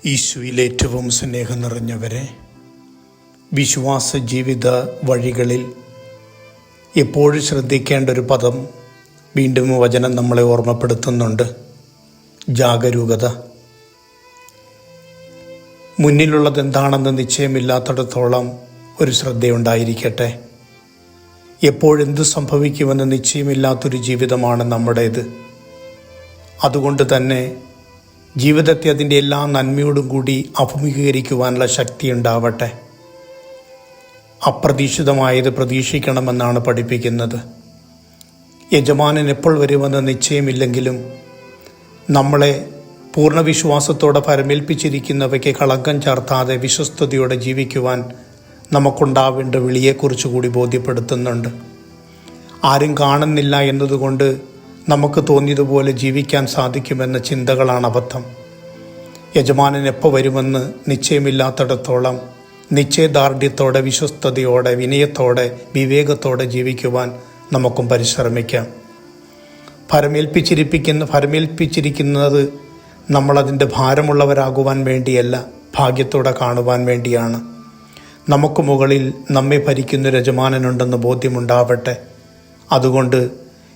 ഈശോയിൽ ഏറ്റവും സ്നേഹം നിറഞ്ഞവരെ, വിശ്വാസ ജീവിത വഴികളിൽ എപ്പോഴും ശ്രദ്ധിക്കേണ്ട ഒരു പദം വീണ്ടും വചനം നമ്മളെ ഓർമ്മപ്പെടുത്തുന്നുണ്ട്. ജാഗരൂകത. മുന്നിലുള്ളത് എന്താണെന്ന് നിശ്ചയമില്ലാത്തിടത്തോളം ഒരു ശ്രദ്ധയുണ്ടായിരിക്കട്ടെ. എപ്പോഴെന്ത് സംഭവിക്കുമെന്ന് നിശ്ചയമില്ലാത്തൊരു ജീവിതമാണ് നമ്മുടേത്. അതുകൊണ്ട് തന്നെ ജീവിതത്തെ അതിൻ്റെ എല്ലാ നന്മയോടും കൂടി അഭിമുഖീകരിക്കുവാനുള്ള ശക്തി ഉണ്ടാവട്ടെ. അപ്രതീക്ഷിതമായത് പ്രതീക്ഷിക്കണമെന്നാണ് പഠിപ്പിക്കുന്നത്. യജമാനൻ എപ്പോൾ വരുമെന്ന് നിശ്ചയമില്ലെങ്കിലും നമ്മളെ പൂർണ്ണ വിശ്വാസത്തോടെ പരമേൽപ്പിച്ചിരിക്കുന്നവയ്ക്ക് കളങ്കം ചേർത്താതെ വിശ്വസ്തയോടെ ജീവിക്കുവാൻ നമുക്കുണ്ടാവേണ്ട വിളിയെക്കുറിച്ച് കൂടി ബോധ്യപ്പെടുത്തുന്നുണ്ട്. ആരും കാണുന്നില്ല എന്നതുകൊണ്ട് നമുക്ക് തോന്നിയതുപോലെ ജീവിക്കാൻ സാധിക്കുമെന്ന ചിന്തകളാണ് അബദ്ധം. യജമാനൻ എപ്പോൾ വരുമെന്ന് നിശ്ചയമില്ലാത്തിടത്തോളം നിശ്ചയദാർഢ്യത്തോടെ, വിശ്വസ്തയോടെ, വിനയത്തോടെ, വിവേകത്തോടെ ജീവിക്കുവാൻ നമുക്കും പരിശ്രമിക്കാം. ഫലമേൽപ്പിച്ചിരിക്കുന്നത് നമ്മളതിൻ്റെ ഭാരമുള്ളവരാകുവാൻ വേണ്ടിയല്ല, ഭാഗ്യത്തോടെ കാണുവാൻ വേണ്ടിയാണ്. നമുക്ക് മുകളിൽ നമ്മെ ഭരിക്കുന്നൊരു യജമാനനുണ്ടെന്ന് ബോധ്യമുണ്ടാവട്ടെ. അതുകൊണ്ട്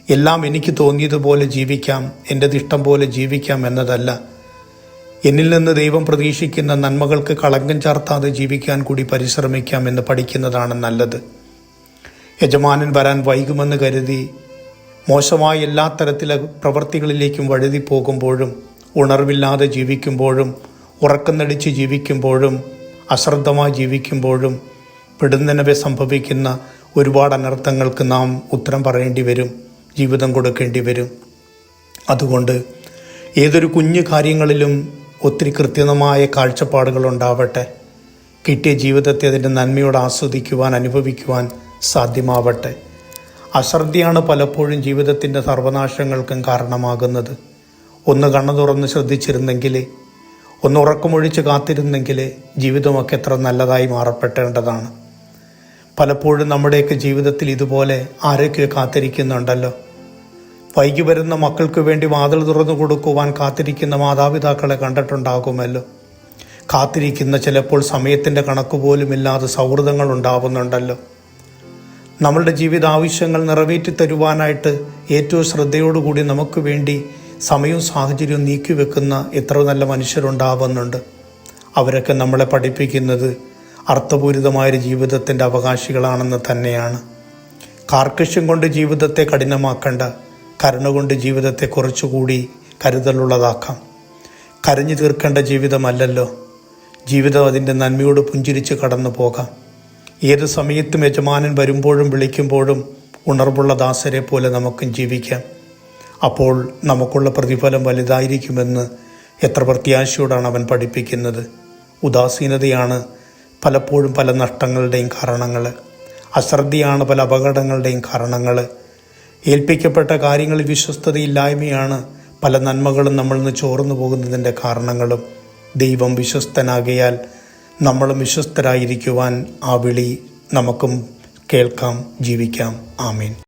എല്ലാം എനിക്ക് തോന്നിയതുപോലെ ജീവിക്കാം, എൻ്റെ ഇഷ്ടം പോലെ ജീവിക്കാം എന്നതല്ല, എന്നിൽ നിന്ന് ദൈവം പ്രതീക്ഷിക്കുന്ന നന്മകൾക്ക് കളങ്കം ചേർത്താതെ ജീവിക്കാൻ കൂടി പരിശ്രമിക്കാം എന്ന് പഠിക്കുന്നതാണ് നല്ലത്. യജമാനൻ വരാൻ വൈകുമെന്ന് കരുതി മോശമായ എല്ലാ തരത്തിലെ പ്രവൃത്തികളിലേക്കും വഴുതി പോകുമ്പോഴും, ഉണർവില്ലാതെ ജീവിക്കുമ്പോഴും, ഉറക്കന്നടിച്ച് ജീവിക്കുമ്പോഴും, അശ്രദ്ധമായി ജീവിക്കുമ്പോഴും പെടുന്നനവെ സംഭവിക്കുന്ന ഒരുപാട് അനർത്ഥങ്ങൾക്ക് നാം ഉത്തരം പറയേണ്ടി വരും, ജീവിതം കൊടുക്കേണ്ടി വരും. അതുകൊണ്ട് ഏതൊരു കുഞ്ഞു കാര്യങ്ങളിലും ഒത്തിരി കൃത്യമായ കാഴ്ചപ്പാടുകളുണ്ടാവട്ടെ. കിട്ടിയ ജീവിതത്തെ അതിൻ്റെ നന്മയോടെ ആസ്വദിക്കുവാൻ, അനുഭവിക്കുവാൻ സാധ്യമാവട്ടെ. അശ്രദ്ധയാണ് പലപ്പോഴും ജീവിതത്തിൻ്റെ സർവനാശങ്ങൾക്കും കാരണമാകുന്നത്. ഒന്ന് കണ്ണു തുറന്ന് ശ്രദ്ധിച്ചിരുന്നെങ്കിൽ, ഒന്ന് ഉറക്കമൊഴിച്ച് കാത്തിരുന്നെങ്കിൽ ജീവിതമൊക്കെ എത്ര നല്ലതായി മാറപ്പെട്ടേണ്ടതാണ്. പലപ്പോഴും നമ്മുടെയൊക്കെ ജീവിതത്തിൽ ഇതുപോലെ ആരൊക്കെയോ കാത്തിരിക്കുന്നുണ്ടല്ലോ. വൈകി വരുന്ന മക്കൾക്ക് വേണ്ടി വാതിൽ തുറന്നു കൊടുക്കുവാൻ കാത്തിരിക്കുന്ന മാതാപിതാക്കളെ കണ്ടിട്ടുണ്ടാകുമല്ലോ. കാത്തിരിക്കുന്ന, ചിലപ്പോൾ സമയത്തിൻ്റെ കണക്ക് പോലുമില്ലാതെ സൗഹൃദങ്ങൾ ഉണ്ടാവുന്നുണ്ടല്ലോ. നമ്മളുടെ ജീവിത ആവശ്യങ്ങൾ നിറവേറ്റി തരുവാനായിട്ട് ഏറ്റവും ശ്രദ്ധയോടുകൂടി നമുക്ക് വേണ്ടി സമയവും സാഹചര്യവും നീക്കിവെക്കുന്ന എത്ര നല്ല മനുഷ്യരുണ്ടാവുന്നുണ്ട്. അവരൊക്കെ നമ്മളെ പഠിപ്പിക്കുന്നത് അർത്ഥപൂരിതമായൊരു ജീവിതത്തിൻ്റെ അവകാശികളാണെന്ന് തന്നെയാണ്. കാർക്കശ്യം കൊണ്ട് ജീവിതത്തെ കഠിനമാക്കണ്ട, കരുണ കൊണ്ട് ജീവിതത്തെ കുറച്ചുകൂടി കരുതലുള്ളതാക്കാം. കരഞ്ഞു തീർക്കേണ്ട ജീവിതമല്ലല്ലോ ജീവിതം. അതിൻ്റെ നന്മയോട് പുഞ്ചിരിച്ച് കടന്നു പോകാം. ഏത് സമയത്തും യജമാനൻ വരുമ്പോഴും വിളിക്കുമ്പോഴും ഉണർവുള്ള ദാസരെ പോലെ നമുക്കും ജീവിക്കാം. അപ്പോൾ നമുക്കുള്ള പ്രതിഫലം വലുതായിരിക്കുമെന്ന് എത്ര പ്രത്യാശയോടാണ് അവൻ പഠിപ്പിക്കുന്നത്. ഉദാസീനതയാണ് പലപ്പോഴും പല നഷ്ടങ്ങളുടെയും കാരണങ്ങൾ. അശ്രദ്ധയാണ് പല അപകടങ്ങളുടെയും കാരണങ്ങൾ. ഏൽപ്പിക്കപ്പെട്ട കാര്യങ്ങളിൽ വിശ്വസ്തതയില്ലായ്മയാണ് പല നന്മകളും നമ്മളിൽ നിന്ന് ചോർന്നു പോകുന്നതിൻ്റെ കാരണങ്ങളും. ദൈവം വിശ്വസ്തനാകയാൽ നമ്മളും വിശ്വസ്തരായിരിക്കുവാൻ ആ വിളി നമുക്കും കേൾക്കാം, ജീവിക്കാം. ആമേൻ.